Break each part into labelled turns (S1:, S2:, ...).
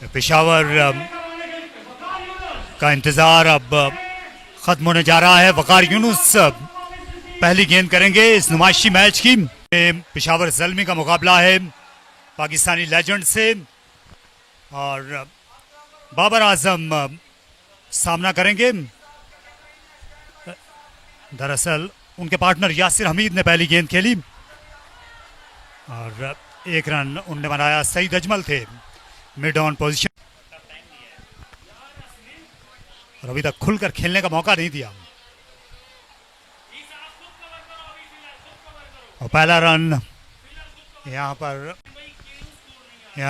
S1: पेशावर का इंतज़ार अब ख़त्म होने जा रहा है। वकार यूनुस पहली गेंद करेंगे इस नुमाइशी मैच की। पेशावर ज़ल्मी का मुकाबला है पाकिस्तानी लेजेंड से और बाबर आजम सामना करेंगे। दरअसल उनके पार्टनर यासिर हमीद ने पहली गेंद खेली और एक रन उनने बनाया। सईद अजमल थे मिड ऑन पोजीशन और अभी तक खुलकर खेलने का मौका नहीं दिया। और पहला रन यहाँ पर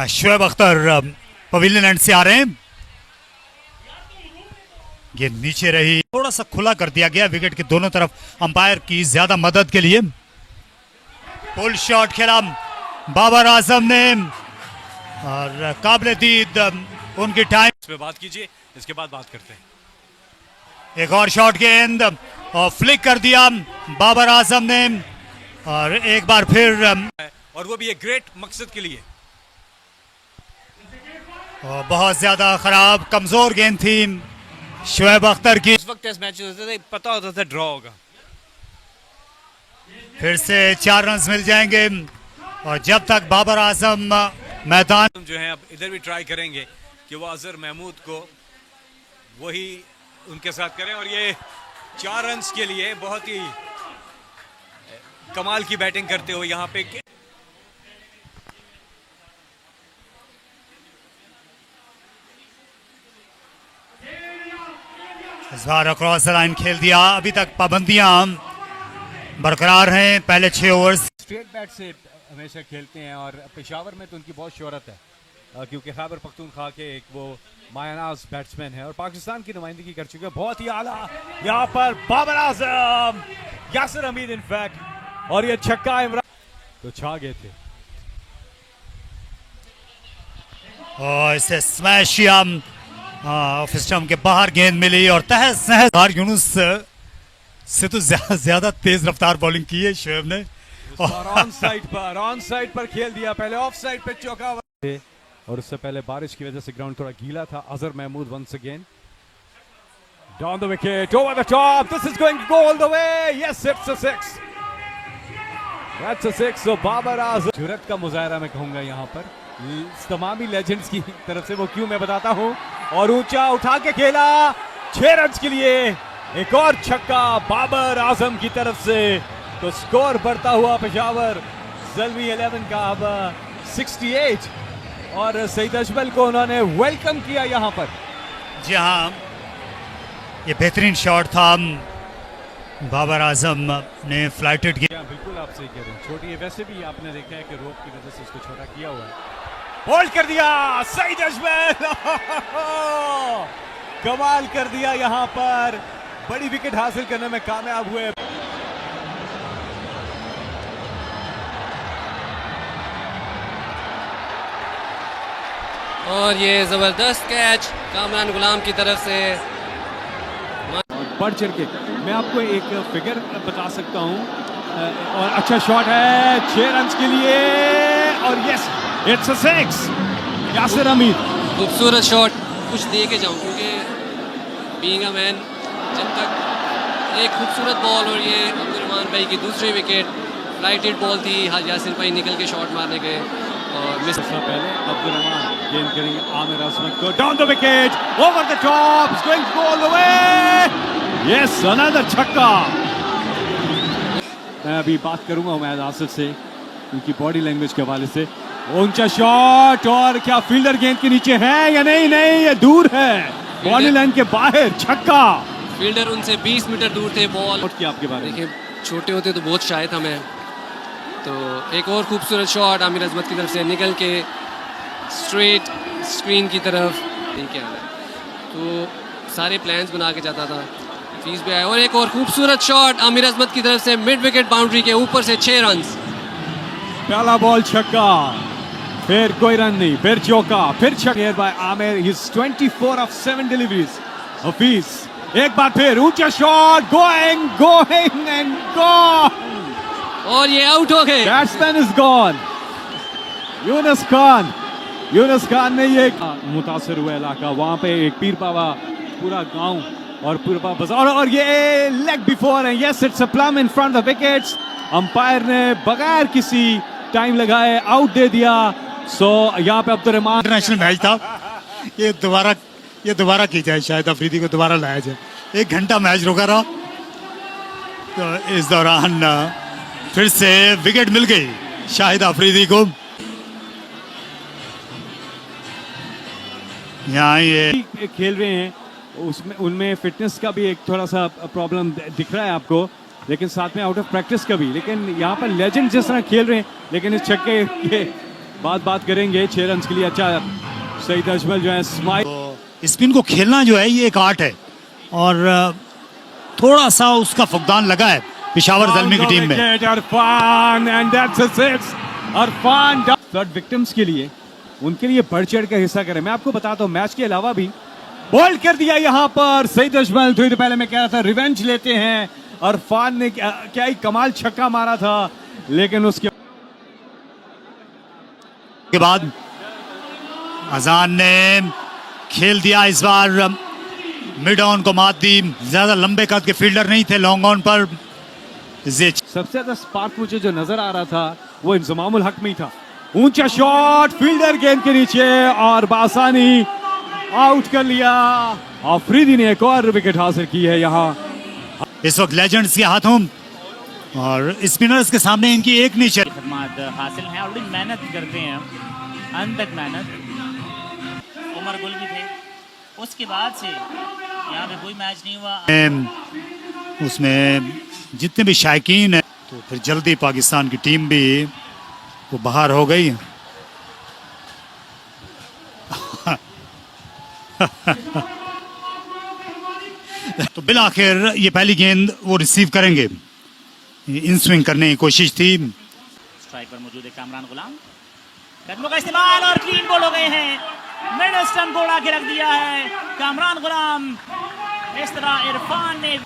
S1: शोएब अख्तर पवेलियन एंड से आ रहे हैं। गेंद नीचे रही, थोड़ा सा खुला कर दिया गया विकेट के दोनों तरफ अंपायर की ज्यादा मदद के लिए। पुल शॉट खेला बाबर आजम ने और काबिल दीद उनकी टाइम
S2: इस पे बात कीजिए, इसके बाद बात करते हैं।
S1: एक और शॉट गेंद और फ्लिक कर दिया बाबर आजम ने और एक बार फिर
S2: और वो भी एक ग्रेट मकसद के लिए।
S1: और बहुत ज्यादा खराब कमजोर गेंद थी शोएब अख्तर की।
S2: उस वक्त टेस्ट मैच होते थे, पता होता था ड्रॉ होगा।
S1: फिर से 4 रन मिल जाएंगे और जब तक बाबर आजम मैदान
S2: जो है अब इधर भी ट्राई करेंगे कि वो अजहर महमूद को वही उनके साथ करें और ये 4 रन के लिए बहुत ही कमाल की बैटिंग करते हो यहाँ पे।
S1: इस बार अक्रॉस द लाइन खेल दिया। अभी तक पाबंदियां बरकरार हैं। पहले 6 ओवर्स
S3: स्ट्रेट बैट से हमेशा खेलते हैं और पेशावर में तो उनकी बहुत शोहरत है क्योंकि खैबर पख्तूनख्वा के एक वो मायनाज बैट्समैन है और पाकिस्तान की नुमाइंदगी कर चुके हैं। बहुत ही आला यहाँ पर बाबर आजम, यासिर हमीद इनफैक्ट, और ये छक्का इमरान तो छा गए थे
S1: और इसे स्मैश ऑफ स्टंप के बाहर गेंद मिली और तहस नहस यूनुस से तो ज्यादा तेज रफ्तार बॉलिंग की है शोएब ने
S3: और ऑन साइड पर खेल दिया। पहले ऑफ साइड पे चौका और उससे पहले बारिश की वजह से ग्राउंड थोड़ा गीला था। Azhar Mahmood once again down the wicket over the top, this is going to go all the way, yes it's a 6, that's a 6। So Babar Azam जुरत का मुजाहरा मैं कहूंगा यहाँ पर तमामी लेजेंड्स की तरफ से, वो क्यों मैं बताता हूं। और ऊंचा उठा के खेला 6 रन के लिए, एक और छक्का बाबर आजम की तरफ से। तो स्कोर बढ़ता हुआ पेशावर ज़ल्मी 11 का अब 68 और सईद अजमल को उन्होंने वेलकम किया यहाँ पर।
S1: जी हाँ, ये बेहतरीन शॉट था बाबर आजम ने फ्लाइटेड किया।
S3: बिल्कुल आप सही कह रहे हैं, छोटी है वैसे भी आपने देखा है कि रोप की वजह से इसको छोटा किया हुआ है। होल्ड कर दिया सईद अजमल कमाल कर दिया यहाँ पर, बड़ी विकेट हासिल करने में कामयाब हुए।
S4: और ये जबरदस्त कैच कामरान गुलाम की तरफ से।
S3: बढ़ चढ़ के मैं आपको एक फिगर बता सकता हूं और अच्छा शॉट है 6 रन के लिए और yes it's a 6। Yasir Hamid
S4: खूबसूरत शॉट, कुछ दे के जाऊं क्योंकि बीइंग अ मैन जब तक एक खूबसूरत बॉल और ये अब्दुर्रहमान भाई की दूसरी विकेट फ्लाइटेड बॉल थी, यासिर भाई निकल के शॉट मारने गए और मिस।
S3: पहले अब्दुर्रहमान गेंद करेंगे आमिर अजमत को down the wicket over the top, it's going to go all the way, yes another छक्का। मैं अभी बात करूंगा उमैद आसिफ से उनकी बॉडी लैंग्वेज के हवाले से। ऊंचा शॉट और क्या फील्डर गेंद के नीचे है या नहीं, नहीं ये दूर है, बॉडी लाइन के बाहर, छक्का।
S4: फील्डर उनसे 20 मीटर दूर थे। बॉल
S3: क्या आपके बारे में?
S4: देखिए छोटे होते तो बहुत शाय था मैं, तो एक और खूबसूरत शॉट आमिर अजमत की तरफ से निकल के स्ट्रेट स्क्रीन की तरफ। ठीक है, तो सारे प्लान्स बना के जाता था, फीस भी आया। और एक और खूबसूरत शॉट आमिर अजमत की तरफ से मिड विकेट बाउंड्री के ऊपर से 6 रन।
S3: पहला बॉल छक्का, फिर कोई रन नहीं, फिर चौका, फिर छक्का by Aamir. He is 24 of 7 deliveries. Hafeez एक बार फिर ऊंचा शॉट, गोइंग एंड गॉन
S4: और ये आउट हो गए।
S3: Batsman is gone. Yunus Khan Yunus Khan ने ये मुतासर हुआ इलाका, वहां पे एक पीर बाबा पूरा गांव और पूरा बाजार, और ये लेग बिफोर है, yes it's a plum in front the wickets. Umpire ने बगैर किसी टाइम लगाए आउट दे दिया। सो यहाँ पे अब्दुर्रहमान,
S1: इंटरनेशनल मैच था, ये दोबारा की जाए, शायद अफरीदी को दोबारा लाया जाए। 1 घंटा मैच रुका रहा, तो इस दौरान फिर से विकेट मिल गई शाहिद अफरीदी को। यहाँ ये
S3: खेल रहे हैं, उसमें उनमें फिटनेस का भी एक थोड़ा सा प्रॉब्लम दिख रहा है आपको, लेकिन साथ में आउट ऑफ प्रैक्टिस का भी। लेकिन यहाँ पर लेजेंड जिस तरह खेल रहे हैं, लेकिन इस छक्के के बात करेंगे 6 रन के लिए। अच्छा सईद अजमल जो है स्माइल,
S1: तो स्पिन को खेलना जो है ये एक आर्ट है, और थोड़ा सा उसका फुकदान लगा है पेशावर ज़ल्मी की टीम में।
S3: Irfan and that's a six. Irfan flood victims के लिए, उनके लिए बढ़ चढ़ कर हिस्सा करें। मैं आपको बताता हूँ मैच के अलावा भी बोल्ड कर दिया यहाँ पर सईद अजमल। थोड़ी देर पहले मैं कह रहा था रिवेंज लेते हैं। इरफान ने क्या ही कमाल छक्का मारा था, लेकिन उसके
S1: बाद अजान ने खेल दिया। इस बार मिड ऑन को मात दी, ज्यादा लंबे कद के फील्डर नहीं थे लॉन्ग ऑन पर।
S3: सबसे ज्यादा स्पार्क मुझे जो नजर आ रहा था वो इंजमामुल हक में ही था। ऊंचा शॉट, फील्डर गेंद के नीचे और बासानी आउट कर लिया। अफरीदी ने एक और विकेट हासिल की है यहाँ।
S1: इस वक्त लेजेंड्स के हाथों और स्पिनर्स के सामने इनकी एक नीचे
S5: खदमात हासिल हैं, ऑलरेडी मेहनत करते हैं, अंत तक मेहनत। उमर गुल भी थे, उसके बाद से यहाँ पे कोई मैच नहीं हुआ।
S1: उसमें जितने भी शायकीन है, तो फिर जल्दी पाकिस्तान की टीम भी वो बाहर हो गई। तो बिल आखिर ये पहली गेंद वो रिसीव करेंगे। इन स्विंग करने की कोशिश थी।
S5: स्ट्राइक पर मौजूद है कामरान गुलाम, कदमों का इस्तेमाल और क्लीन बॉल हो गए हैं। मिड स्टंप को उड़ा के रख दिया है कामरान गुलाम। इस तरह इरफान ने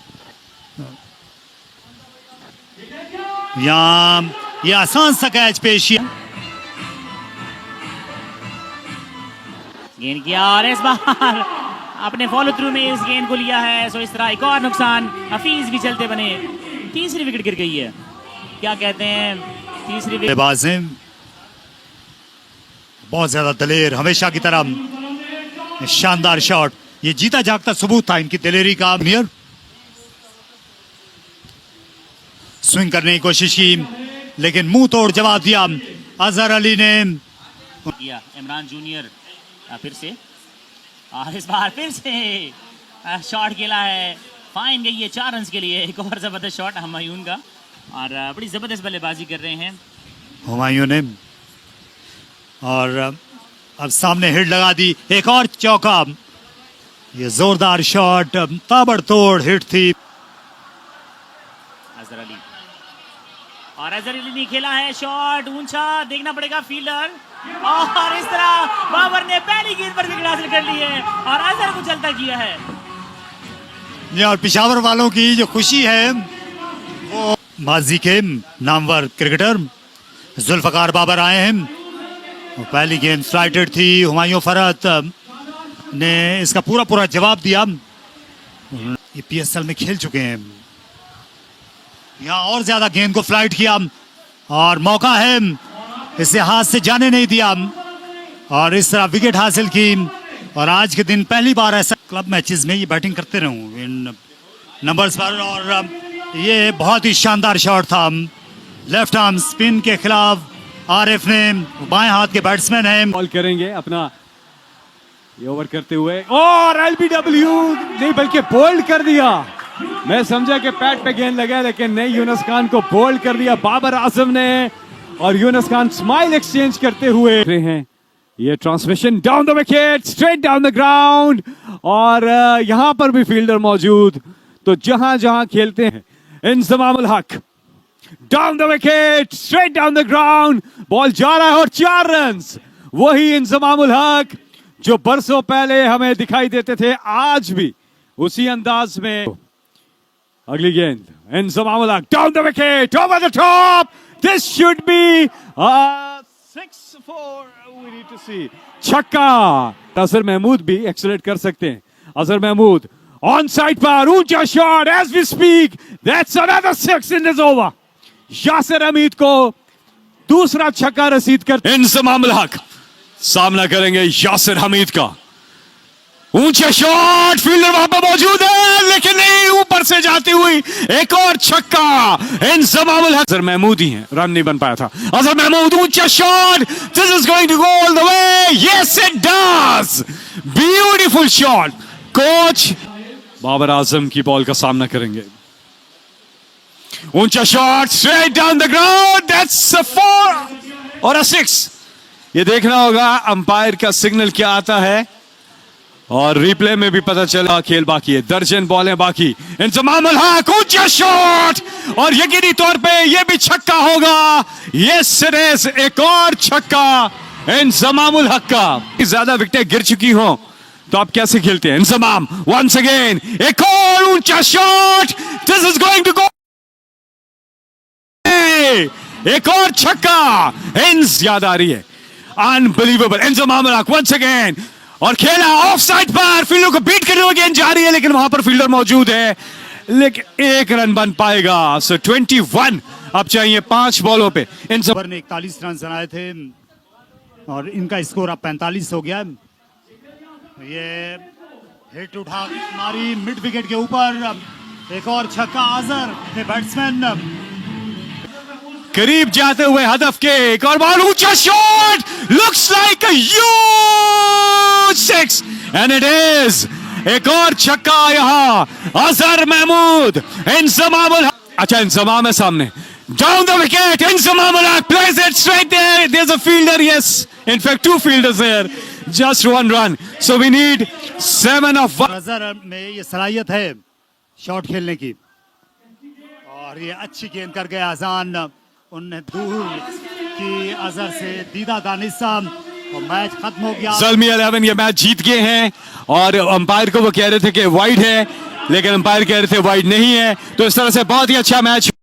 S1: यहाँ ये आसान सा कैच पेश किया,
S5: गेंद किया और इस बार अपने फॉलो थ्रू में इस गेंद को लिया है। सो इस तरह एक और नुकसान, हफीज भी चलते बने। तीसरी विकेट गिर गई है, क्या कहते हैं तीसरी विकेट।
S1: बल्लेबाज हैं बहुत ज्यादा दलेर, हमेशा की तरह शानदार शॉट। ये जीता जागता सबूत था इनकी दिलेरी का। नियर स्विंग करने की कोशिश की, लेकिन मुंह तोड़ जवाब दिया अजहर अली ने।
S5: किया इमरान जूनियर फिर से, और इस बार फिर से शॉट खेला है। फाइन गई है 4 रन के लिए। एक और जबरदस्त शॉट हुमायूं का, और बड़ी जबरदस्त बल्लेबाजी कर रहे हैं
S1: हुमायूं ने। और अब सामने हिट लगा दी, एक और चौका। ये जोरदार शॉट, ताबड़तोड़ हिट थी।
S5: अजहर अली, और अजहर अली ने खेला है शॉट ऊंचा, देखना पड़ेगा फील्डर। और इस तरह बाबर ने पहली गेंद पर विकेट हासिल कर ली है और अजहर को चलता किया है।
S1: और पेशावर वालों की जो खुशी है वो माजी के नामवर क्रिकेटर जुल्फकार बाबर आए हैं। पहली गेंद फ्लाइटेड थी, हुमायूं फरहत ने इसका पूरा जवाब दिया। ये पीएसएल में खेल चुके हैं। यहाँ और ज्यादा गेंद को फ्लाइट किया और मौका है, इसे हाथ से जाने नहीं दिया और इस तरह विकेट हासिल की। और आज के दिन पहली बार ऐसा क्लब मैचेस में ये बैटिंग करते रहूं इन नंबर्स पर। और ये बहुत ही शानदार शॉट था, लेफ्ट आर्म स्पिन के खिलाफ आरिफ ने, बाएं हाथ के बैट्समैन हैं।
S3: बॉल करेंगे अपना ये ओवर करते हुए, और एलबीडब्ल्यू नहीं बल्कि बोल्ड कर दिया। मैं समझा कि पैड पे गेंद लगा, लेकिन नहीं, यूनुस खान को बोल्ड कर दिया बाबर आजम ने। और यूनुस खान स्माइल एक्सचेंज करते हुए हैं। ये transmission down the wicket, straight down the ground, और यहां पर भी फील्डर मौजूद। तो जहां जहां खेलते हैं, इंजमामुल हक down the wicket, straight down the ground, ball जा रहा है और 4 रन। वही इंजमामुल हक जो बरसों पहले हमें दिखाई देते थे, आज भी उसी अंदाज में। अगली गेंद, इंजमामुल हक down the wicket, over the top, this should be 6-4, we need to see छक्का। अजहर महमूद भी एक्सेलेट कर सकते हैं। अजहर महमूद ऑन साइड पर ऊंचा shot as we speak, that's another 6 in this over. Yasir Hameed को दूसरा छक्का रसीद कर। इंजमाम उल हक सामना करेंगे यासिर हमीद का। ऊंचा शॉट, फील्डर वहां पर मौजूद है लेकिन नहीं, ऊपर से जाती हुई एक और छक्का। इंजमाम उल हक, अजहर महमूद ही हैं, रन नहीं बन पाया था। अजहर महमूद ऊंचा shot, this is going to go all the way, yes it does, beautiful shot. कोच बाबर आजम की बॉल का सामना करेंगे। ऊंचा shot straight down the ground, that's a 4 और अ 6। ये देखना होगा अंपायर का सिग्नल क्या आता है, और रिप्ले में भी पता चला खेल बाकी है, दर्जन बॉलें बाकी। इंजमाम उल हक ऊंचा शॉट, और यकीनी तौर पे ये भी छक्का होगा। यस इट इज, एक और छक्का इंजमाम उल हक का। ज्यादा विकेटें गिर चुकी हो तो आप कैसे खेलते हैं? इंजमाम वंस अगेन, एक और ऊंचा shot, this is going to go, एक और छक्का। इंस याद आ रही है, अनबिलीवेबल। इंजमाम उल हक वंस अगेन, और खेला ऑफ साइड पर, फील्डर को बीट करने में गेंद जा रही है लेकिन वहां पर फील्डर मौजूद है, लेकिन एक रन बन पाएगा। सो 21 अब चाहिए 5 बॉलों पे। इन
S1: ओवर ने 41 रन बनाए थे और इनका स्कोर अब 45 हो गया। ये हिट उठा मारी मिड विकेट के ऊपर, एक और छक्का। अजहर बैट्समैन
S3: करीब जाते हुए हदफ के, एक और बॉल, ऊंचा shot, looks like a huge 6 and it is, एक और छक्का यहां। अजहर महमूद, इंजमाम उल हक, अच्छा इंजमाम है सामने, down the wicket, Inzamam ul Haq place it strike there, there is a fielder, yes in fact 2 fielders there, just 1 run, so we need 7 of 1।
S1: Azhar में ये सलाहियत है शॉट खेलने की, और ये अच्छी गेंद कर गया आजान, उन्हें दूर की अजहर से दीदा दानिशा, और मैच खत्म हो गया।
S3: ज़ल्मी 11 ये मैच जीत गए हैं, और अंपायर को वो कह रहे थे कि वाइड है, लेकिन अंपायर कह रहे थे वाइड नहीं है, तो इस तरह से बहुत ही अच्छा मैच